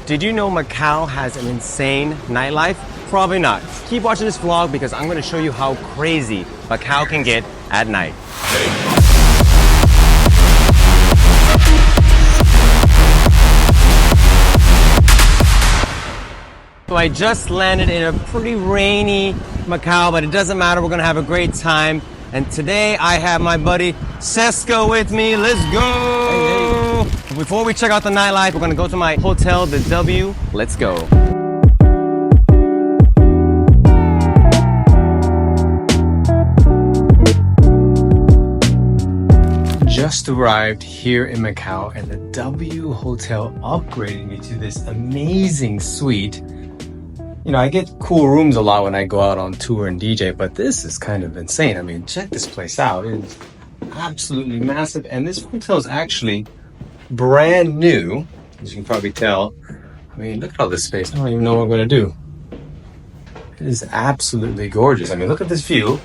Did you know Macau has an insane nightlife? Probably not. Keep watching this vlog because I'm going to show you how crazy Macau can get at night. So I just landed in a pretty rainy Macau, but it doesn't matter. We're going to have a great time. And today I have my buddy SESCO with me. Let's go! Hey. Before we check out the nightlife, we're going to go to my hotel, the W. Let's go. Just arrived here in Macau, and the W Hotel upgraded me to this amazing suite. You know, I get cool rooms a lot when I go out on tour and DJ, but this is kind of insane. I mean, check this place out. It is absolutely massive, and this hotel is actually brand new, as you can probably tell. I mean, look at all this space. I don't even know what I'm going to do. It is absolutely gorgeous. I mean, look at this view.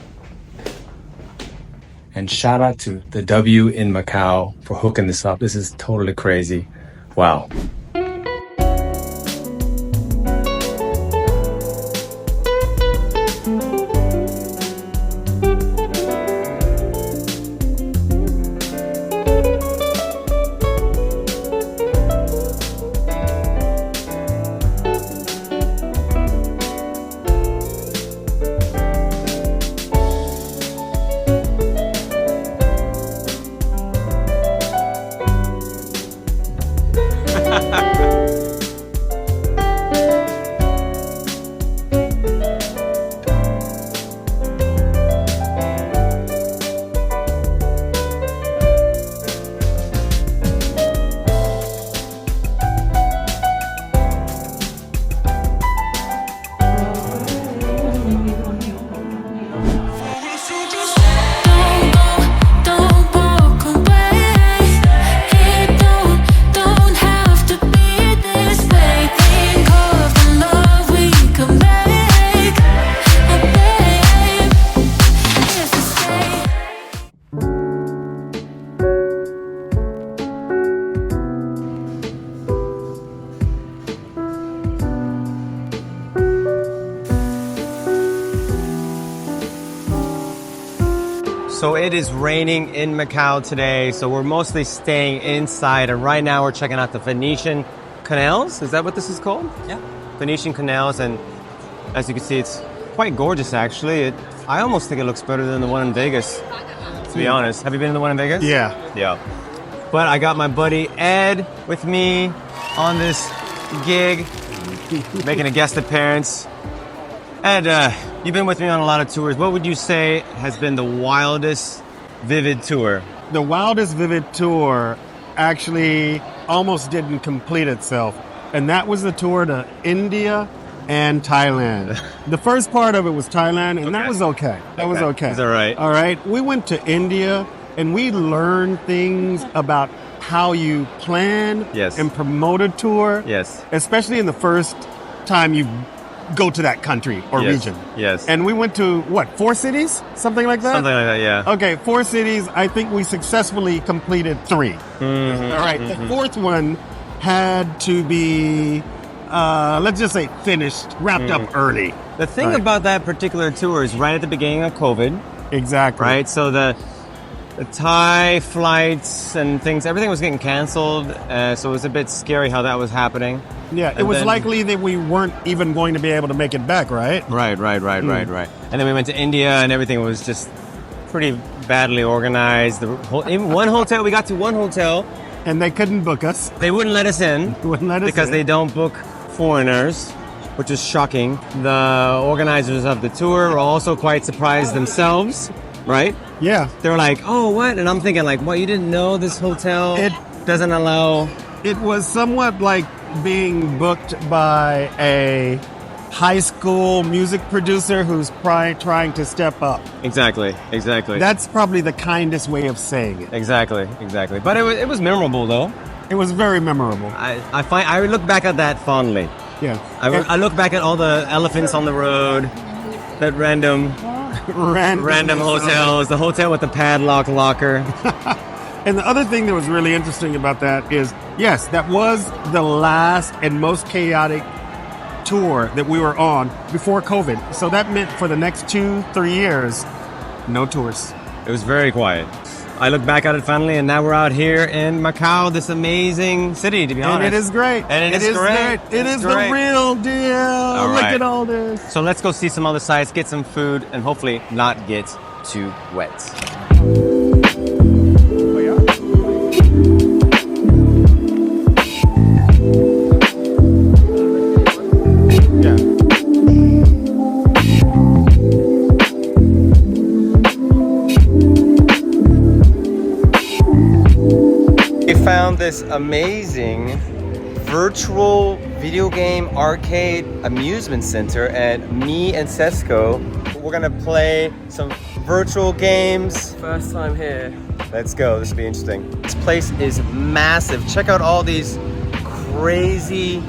And shout out to the W in Macau for hooking this up. This is totally crazy. Wow. So it is raining in Macau today, so we're mostly staying inside, and right now we're checking out the Venetian canals. Is that what this is called? Yeah. Venetian canals, and as you can see, it's quite gorgeous actually. I almost think it looks better than the one in Vegas, to be honest. Have you been to the one in Vegas? Yeah. Yeah. But I got my buddy Ed with me on this gig, making a guest appearance. Ed, you've been with me on a lot of tours. What would you say has been the wildest Vivid tour? The wildest Vivid tour actually almost didn't complete itself. And that was the tour to India and Thailand. The first part of it was Thailand, and that was okay. That was okay. Is that right? All right. We went to India, and we learned things about how you plan and promote a tour. Yes. Especially in the first time you go to that country or region. Yes. And we went to, what, 4 cities? Something like that? Something like that, yeah. Okay, 4 cities. I think we successfully completed 3. Mm-hmm, all right, the fourth one had to be, let's just say, wrapped up early. The thing about that particular tour is right at the beginning of COVID. Exactly. Right? So the Thai flights and things, everything was getting canceled. So it was a bit scary how that was happening. Yeah, it was likely that we weren't even going to be able to make it back, right? Right. And then we went to India, and everything was just pretty badly organized. Even one hotel, we got to one hotel. And they couldn't book us. They wouldn't let us in. Because they don't book foreigners, which is shocking. The organizers of the tour were also quite surprised themselves, right? Yeah. They were like, oh, what? And I'm thinking like, what, you didn't know this hotel doesn't allow... It was somewhat like being booked by a high school music producer who's trying to step up. Exactly. That's probably the kindest way of saying it. Exactly. But it was memorable, though. It was very memorable. I look back at that fondly. Yeah. I look back at all the elephants on the road, that random hotels, the hotel with the padlock locker. And the other thing that was really interesting about that is Yes, that was the last and most chaotic tour that we were on before COVID. So that meant for the next 2-3 years, no tours. It was very quiet. I look back at it finally, and now we're out here in Macau, this amazing city, to be honest. And it is great. And it is great. It is the real deal. Look at all this. So let's go see some other sites, get some food, and hopefully not get too wet. Found this amazing virtual video game arcade amusement center, and me and SESCO, we're gonna play some virtual games. First time here. Let's go, this will be interesting. This place is massive. Check out all these crazy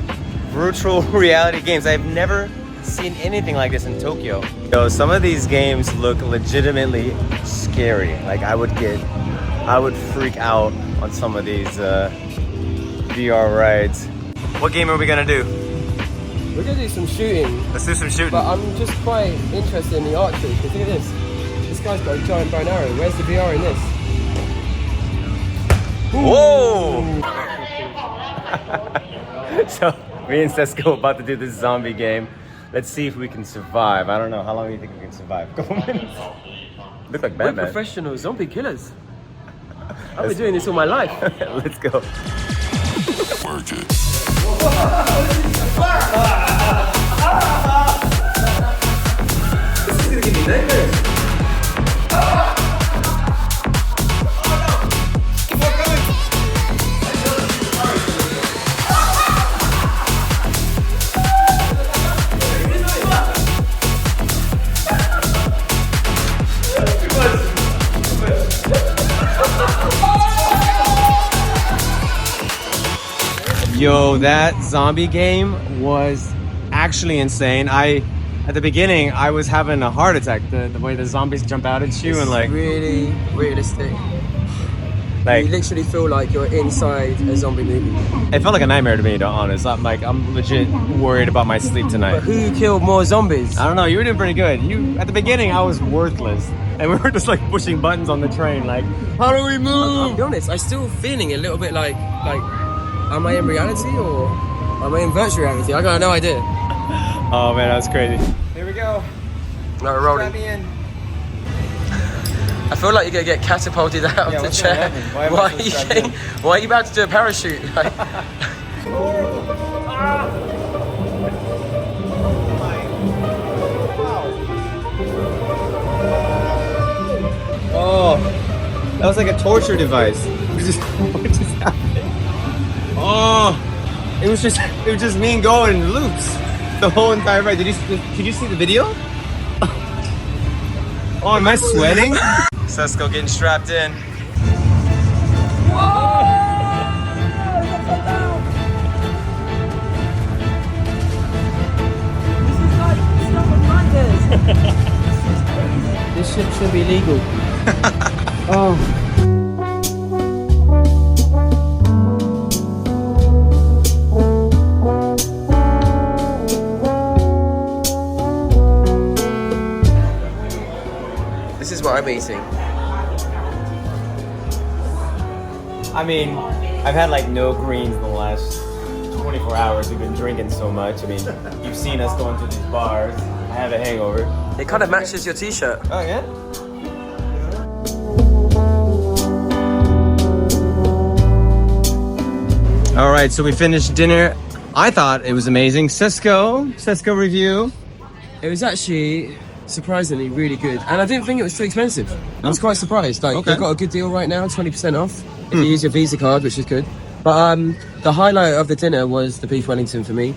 virtual reality games. I've never seen anything like this in Tokyo. So some of these games look legitimately scary. Like I would freak out on some of these VR rides. What game are we gonna do? We're gonna do some shooting. Let's do some shooting. But I'm just quite interested in the archery, because look at this. This guy's got a giant bow and arrow. Where's the VR in this? Whoa! So, me and SESCO about to do this zombie game. Let's see if we can survive. I don't know, how long do you think we can survive? A couple minutes? Look like Batman. We're professional zombie killers. I've been doing this all my life. Let's go. Work it. This is gonna give me nightmares. Yo, that zombie game was actually insane. At the beginning, I was having a heart attack. The way the zombies jump out at you and like really realistic. Like you literally feel like you're inside a zombie movie. It felt like a nightmare to me, to be honest. I'm legit worried about my sleep tonight. But who killed more zombies? I don't know. You were doing pretty good. At the beginning, I was worthless, and we were just like pushing buttons on the train. Like, how do we move? I'll be honest. I'm still feeling a little bit like. Am I in reality or am I in virtual reality? I got no idea. Oh man, that was crazy. Here we go. No, we're rolling. Strap me in. I feel like you're gonna get catapulted out of the chair. Why are you about to do a parachute? Oh, that was like a torture device. What just happened? Oh, it was just me going in loops the whole entire ride. Did you see the video? Oh, am I sweating? SESCO getting strapped in. This shit should be legal. Oh. This is what I'm eating. I mean, I've had like no greens in the last 24 hours. We've been drinking so much. I mean, you've seen us going to these bars. I have a hangover. It kind of matches your t-shirt. Oh yeah? All right, so we finished dinner. I thought it was amazing. SESCO review. It was actually surprisingly really good, and I didn't think it was too expensive. I was quite surprised. Like they've got a good deal right now, 20% off if you use your Visa card, which is good. But the highlight of the dinner was the beef Wellington for me.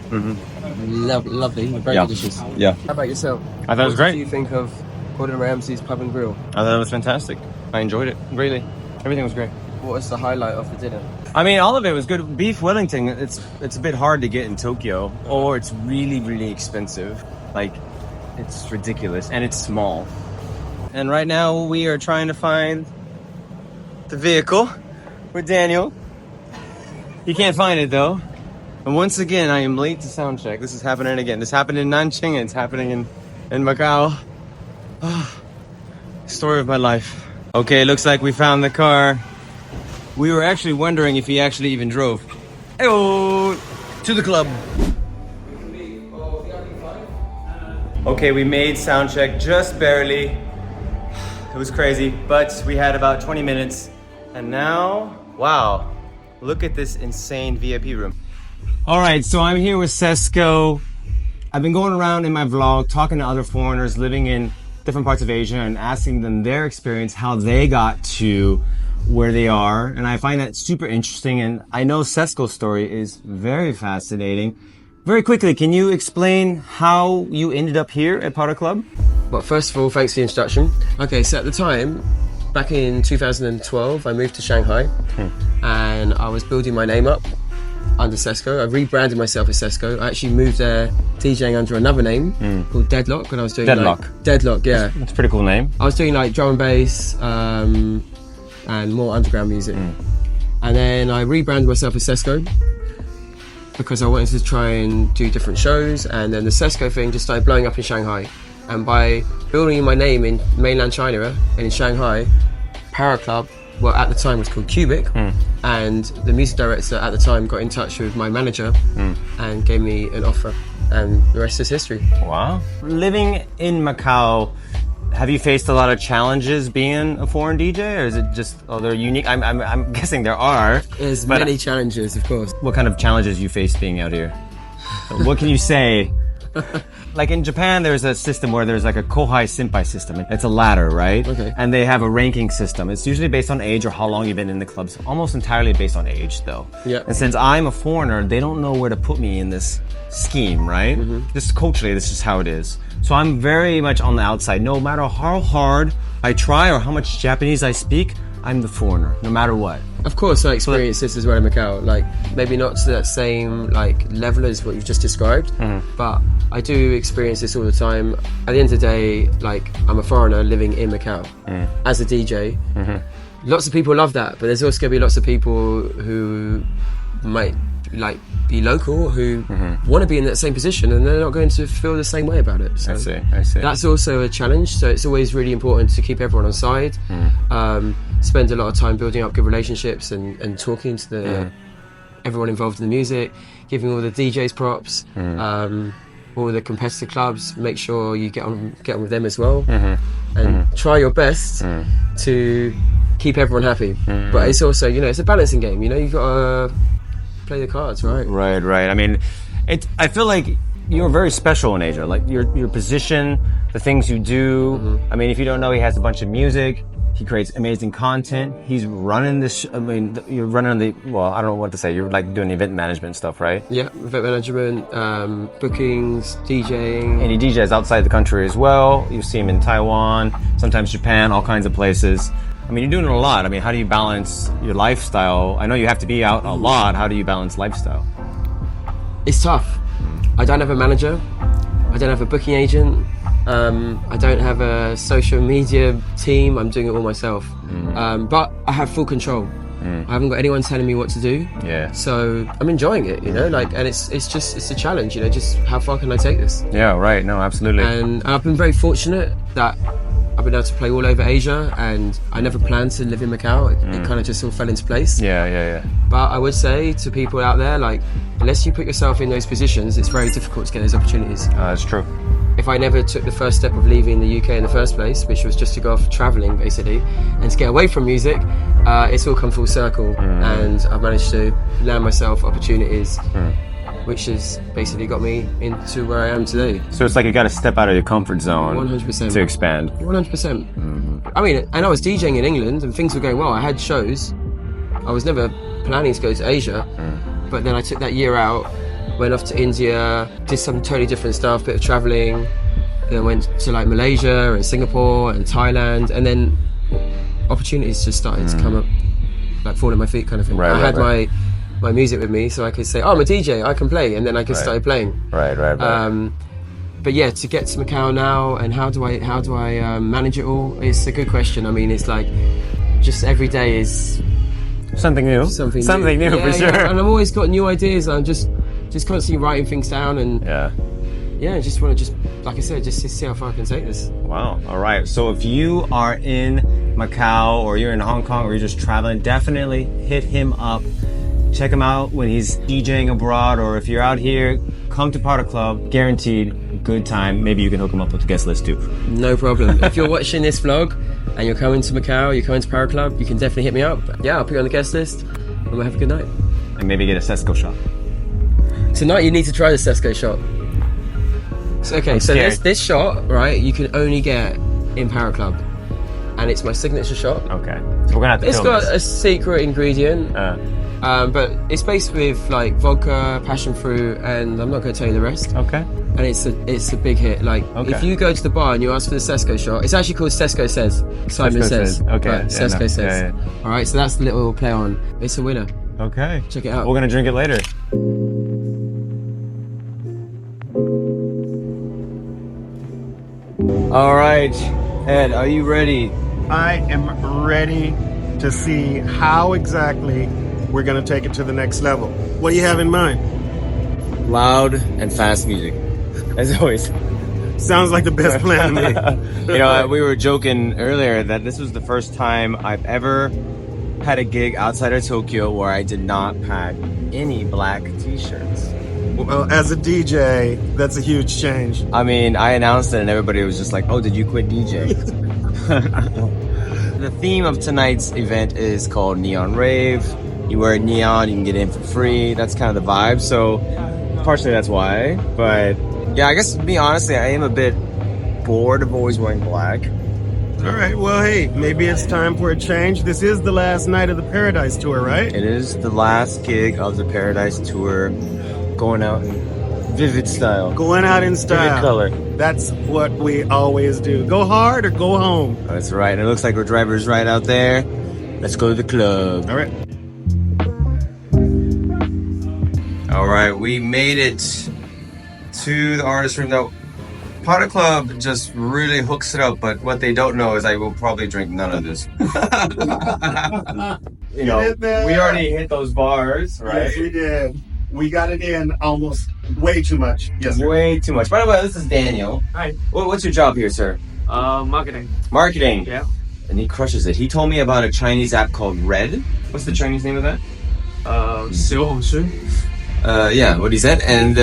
Lovely, very delicious. Yeah. How about yourself? I thought it was great. What do you think of Gordon Ramsay's Pub and Grill? I thought it was fantastic. I enjoyed it greatly. Everything was great. What was the highlight of the dinner? I mean, all of it was good. Beef Wellington, it's a bit hard to get in Tokyo, or it's really, really expensive. Like, it's ridiculous, and it's small. And right now, we are trying to find the vehicle with Daniel. He can't find it though. And once again, I am late to sound check. This is happening again. This happened in Nanjing and it's happening in Macau. Story of my life. Okay, looks like we found the car. We were actually wondering if he actually even drove. Hey-oh, to the club. Okay, we made sound check just barely. It was crazy, but we had about 20 minutes. And now, wow, look at this insane VIP room. All right, so I'm here with SESCO. I've been going around in my vlog talking to other foreigners living in different parts of Asia and asking them their experience, how they got to where they are. And I find that super interesting. And I know SESCO's story is very fascinating. Very quickly, can you explain how you ended up here at Paraclub? But first of all, thanks for the introduction. Okay, so at the time, back in 2012, I moved to Shanghai and I was building my name up under SESCO. I rebranded myself as SESCO. I actually moved there DJing under another name called Deadlock when I was doing Deadlock, yeah. That's a pretty cool name. I was doing like drum and bass and more underground music. And then I rebranded myself as SESCO because I wanted to try and do different shows, and then the SESCO thing just started blowing up in Shanghai. And by building my name in mainland China and in Shanghai, Paraclub, well at the time was called Cubic, and the music director at the time got in touch with my manager and gave me an offer, and the rest is history. Wow. Living in Macau, have you faced a lot of challenges being a foreign DJ, or is it just, oh, they're unique? I'm guessing there are. There's many challenges, of course. What kind of challenges you face being out here? What can you say? Like in Japan, there's a system where there's like a kohai senpai system. It's a ladder, right? Okay. And they have a ranking system. It's usually based on age or how long you've been in the clubs. Almost entirely based on age, though. Yeah. And since I'm a foreigner, they don't know where to put me in this scheme, right? Just culturally, this is how it is. So I'm very much on the outside. No matter how hard I try or how much Japanese I speak, I'm the foreigner, no matter what. Of course, I experienced this as well in Macau. Like, maybe not to that same like level as what you've just described, but I do experience this all the time. At the end of the day, like, I'm a foreigner living in Macau as a DJ. Lots of people love that, but there's also going to be lots of people who might like be local who want to be in that same position, and they're not going to feel the same way about it. So I see. That's also a challenge. So it's always really important to keep everyone on side. Spend a lot of time building up good relationships and talking to everyone involved in the music, giving all the DJs props, all the competitor clubs. Make sure you get on with them as well, and try your best to keep everyone happy. But it's also, it's a balancing game. You've got to play the cards right. Right. I mean, I feel like you're very special in Asia. Like your position, the things you do. I mean, if you don't know, he has a bunch of music. He creates amazing content. He's running this. You're running well, I don't know what to say. You're like doing event management stuff, right? Yeah, event management, bookings, DJing. And he DJs outside the country as well. You see him in Taiwan, sometimes Japan, all kinds of places. I mean, you're doing a lot. I mean, how do you balance your lifestyle? I know you have to be out a lot. How do you balance lifestyle? It's tough. I don't have a manager. I don't have a booking agent. I don't have a social media team. I'm doing it all myself. But I have full control. I haven't got anyone telling me what to do. Yeah. So I'm enjoying it, and it's a challenge, just how far can I take this? Yeah, right. No, absolutely. And I've been very fortunate that I've been able to play all over Asia, and I never planned to live in Macau. It kind of just all fell into place. Yeah. But I would say to people out there, like, unless you put yourself in those positions, it's very difficult to get those opportunities. That's true. If I never took the first step of leaving the UK in the first place, which was just to go off travelling basically, and to get away from music, it's all come full circle, and I've managed to land myself opportunities, which has basically got me into where I am today. So it's like you got to step out of your comfort zone 100%. to expand. 100%. I mean, and I was DJing in England and things were going well. I had shows. I was never planning to go to Asia, but then I took that year out, went off to India, did some totally different stuff, bit of travelling, then went to like Malaysia and Singapore and Thailand, and then opportunities just started to come up, like fall at my feet kind of thing. I had my music with me, so I could say, oh, I'm a DJ, I can play, and then I could start playing. Right. But yeah, to get to Macau now, and how do I manage it all? It's a good question. I mean, it's like just every day is Something new. Something new Yeah, for sure. And I've always got new ideas. I'm just constantly writing things down, and I just want to like I said, just see how far I can take this. Wow. All right. So if you are in Macau or you're in Hong Kong or you're just traveling, definitely hit him up. Check him out when he's DJing abroad, or if you're out here, come to Paraclub. Guaranteed good time. Maybe you can hook him up with the guest list too. No problem. If you're watching this vlog and you're coming to Macau, you're coming to Paraclub, you can definitely hit me up. Yeah, I'll put you on the guest list and we'll have a good night. And maybe get a SESCO shot. Tonight you need to try the SESCO shot. Okay, so this shot, right, you can only get in Paraclub. And it's my signature shot. Okay. So we're gonna have to It's got a secret ingredient. But it's based with like vodka, passion fruit, and I'm not going to tell you the rest. Okay. And it's a big hit. Like if you go to the bar and you ask for the SESCO shot, it's actually called SESCO Says. Simon says. Okay. SESCO Says. Yeah. All right, so that's the little play on. It's a winner. Okay. Check it out. We're gonna drink it later. All right, Ed, are you ready? I am ready to see how exactly we're going to take it to the next level. What do you have in mind? Loud and fast music, as always. Sounds like the best plan to me. You know, we were joking earlier that this was the first time I've ever had a gig outside of Tokyo where I did not pack any black t-shirts. Well, as a DJ, that's a huge change. I mean, I announced it and everybody was just like, oh, did you quit DJing? The theme of tonight's event is called Neon Rave. You wear neon, you can get in for free. That's kind of the vibe. So partially that's why. But yeah, I guess to be honest, I am a bit bored of always wearing black. All right, well, hey, maybe it's time for a change. This is the last night of the Paradise Tour, right? It is the last gig of the Paradise Tour. Going out in vivid style. Going out in style. Vivid color. That's what we always do. Go hard or go home. That's right. And it looks like our driver's right out there. Let's go to the club. All right. All right. We made it to the artist room. Now, Paraclub just really hooks it up, but what they don't know is I will probably drink none of this. You know, we already hit those bars, right? Yes, we did. We got it in almost way too much. Yes, sir. Way too much. By the way, this is Daniel. Hi. What's your job here, sir? Marketing. Marketing. Yeah. And he crushes it. He told me about a Chinese app called Red. What's the Chinese name of that? 小红书. Yeah, what he said. And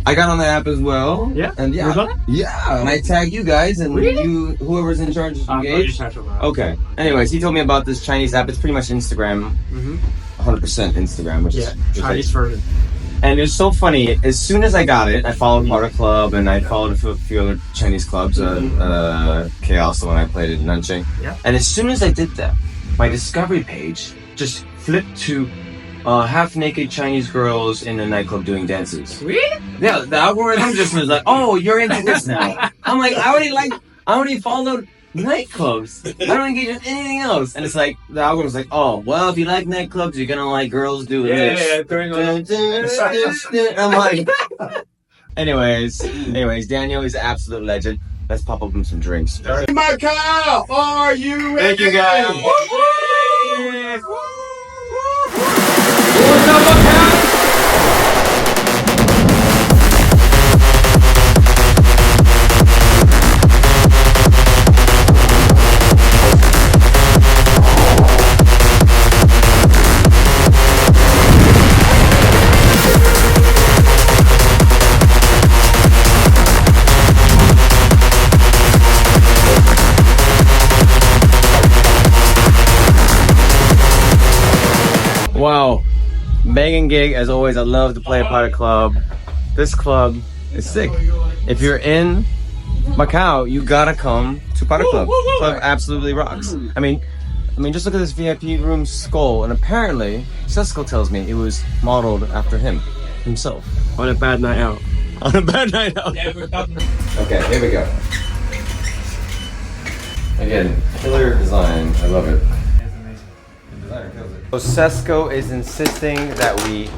I got on the app as well. Yeah? And You got it? yeah. And I tagged you guys and you, whoever's in charge is engaged. Okay. Anyways, he told me about this Chinese app. It's pretty much Instagram. 100% Instagram, which is just Chinese version. And it's so funny. As soon as I got it, I followed Paraclub and I followed a few other Chinese clubs. Chaos, the one I played in Nanjing. Yeah. And as soon as I did that, my discovery page just flipped to half-naked Chinese girls in a nightclub doing dances. Really? Yeah, the algorithm just was like, "Oh, you're into this now." I'm like, I already followed nightclubs. I don't engage in anything else. And it's like the algorithm's like, "Oh, well, if you like nightclubs, you're gonna like girls doing this." I'm like, anyways, Daniel is an absolute legend. Let's pop open some drinks. Macau, are you ready? Thank you, guys. Wow, banging gig as always. I love to play at Paraclub. This club is sick. If you're in Macau, you gotta come to Paraclub. Club absolutely rocks. I mean, just look at this VIP room skull, and apparently, SESCO tells me it was modeled after himself. On a bad night out. On a bad night out. Okay, here we go. Again, killer design. I love it. So SESCO is insisting that we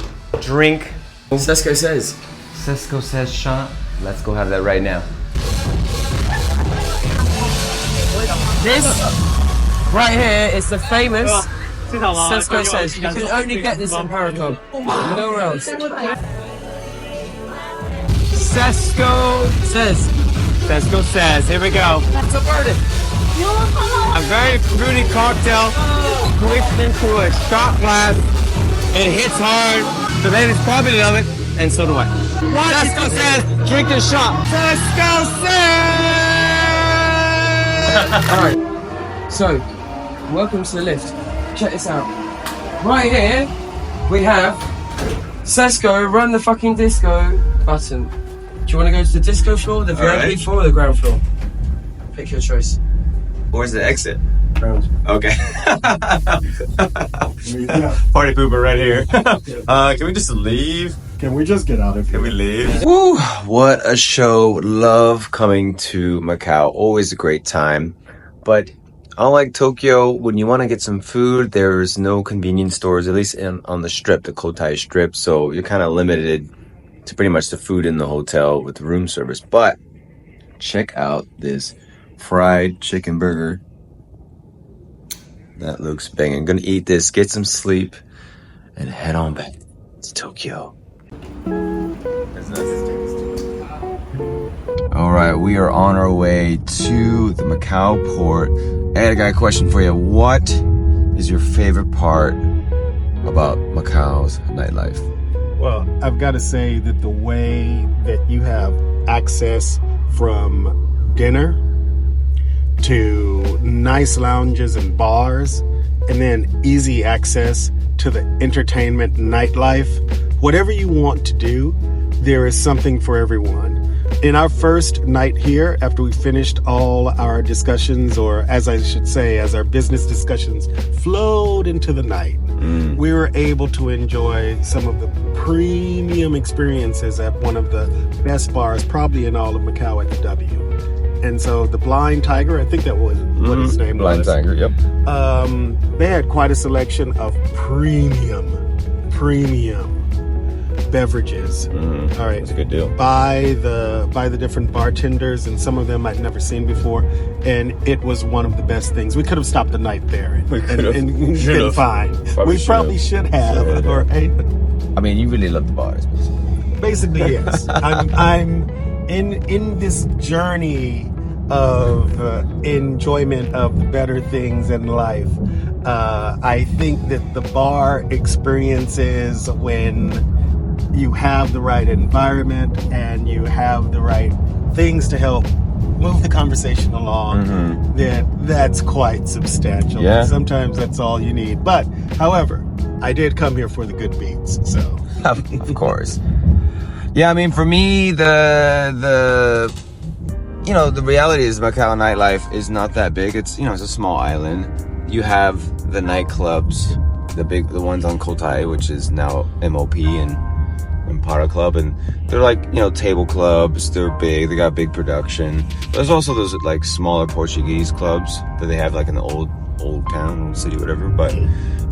drink. SESCO Says. SESCO Says shot. Let's go have that right now. This right here is the famous SESCO says you can only get this in Paraclub. Nowhere else. SESCO Says. SESCO says, here we go. It's a verdict. A very fruity cocktail mixed into a shot glass. It hits hard. The ladies probably love it, and so do I. SESCO says, drink the shot. SESCO says! Alright. So, welcome to the lift. Check this out. Right here, we have SESCO run the fucking disco button. Do you want to go to the disco floor, the VIP floor, or the ground floor? Pick your choice. Where's the exit? Ground. Okay. Party pooper right here. Can we just leave? Can we just get out of here? Can we leave? Woo! What a show. Love coming to Macau. Always a great time. But unlike Tokyo, when you want to get some food, there's no convenience stores, at least on the strip, the Cotai strip. So you're kind of limited to pretty much the food in the hotel with the room service. But check out this fried chicken burger. That looks banging. Gonna eat this, get some sleep, and head on back to Tokyo. Alright, we are on our way to the Macau port. And I got a question for you. What is your favorite part about Macau's nightlife? Well, I've got to say that the way that you have access from dinner to nice lounges and bars, and then easy access to the entertainment nightlife, whatever you want to do, there is something for everyone. In our first night here, after we finished all our discussions, or as I should say, as our business discussions flowed into the night, we were able to enjoy some of the premium experiences at one of the best bars, probably in all of Macau, at the W. And so the Blind Tiger, I think that was what his name was. Blind Tiger, yep. They had quite a selection of premium beverages. All right, That's a good deal. by the different bartenders, and some of them I'd never seen before, and it was one of the best things. We could have stopped the night there and been fine. We probably should have. All right. I mean, you really love the bars. Basically, yes. I'm in this journey of enjoyment of the better things in life. I think that the bar experiences, when you have the right environment and you have the right things to help move the conversation along, that's quite substantial. Yeah. Sometimes that's all you need. But, however, I did come here for the good beats, so. Of course. Yeah, I mean, for me, the reality is Macau nightlife is not that big. It's, it's a small island. You have the nightclubs, the ones on Cotai, which is now MOP and Paraclub, and they're like, table clubs. They're big. They got big production. There's also those like smaller Portuguese clubs that they have like in the old town, old city, whatever. But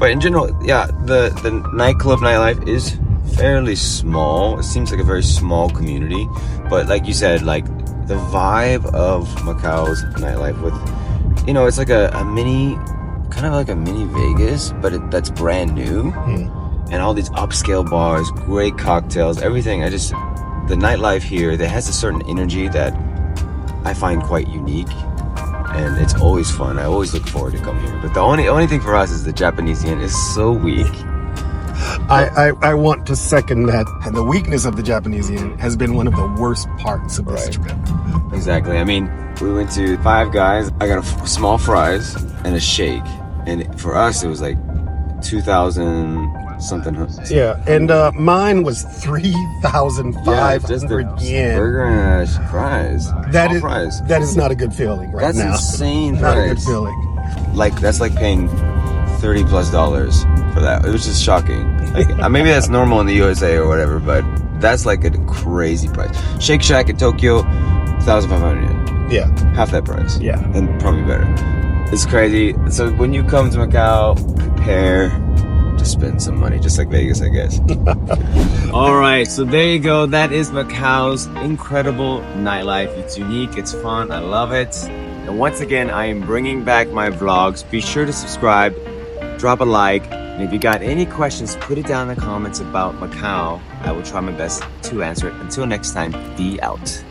in general, yeah, the nightclub nightlife is fairly small. It seems like a very small community, but like you said, like the vibe of Macau's nightlife with, it's like a mini, kind of like a mini Vegas, but that's brand new. And all these upscale bars, great cocktails, everything. The nightlife here, that has a certain energy that I find quite unique, and it's always fun. I always look forward to coming here. But the only thing for us is the Japanese yen is so weak. I want to second that. And the weakness of the Japanese yen has been one of the worst parts of this trip. Exactly. I mean, we went to Five Guys. I got a small fries and a shake, and for us it was like 2,000 something. Yeah, and mine was 3,500 yen. Burger and fries. That is not a good feeling right now. That's insane price. Not a good feeling. That's like paying $30+ for that. It was just shocking. Like, maybe that's normal in the USA or whatever, but that's like a crazy price. Shake Shack in Tokyo, 1,500 yen. Yeah. Half that price. Yeah. And probably better. It's crazy. So when you come to Macau, prepare to spend some money, just like Vegas, I guess. All right, so there you go. That is Macau's incredible nightlife. It's unique, it's fun, I love it. And once again, I am bringing back my vlogs. Be sure to subscribe, drop a like. And if you got any questions, put it down in the comments about Macau. I will try my best to answer it. Until next time, be out.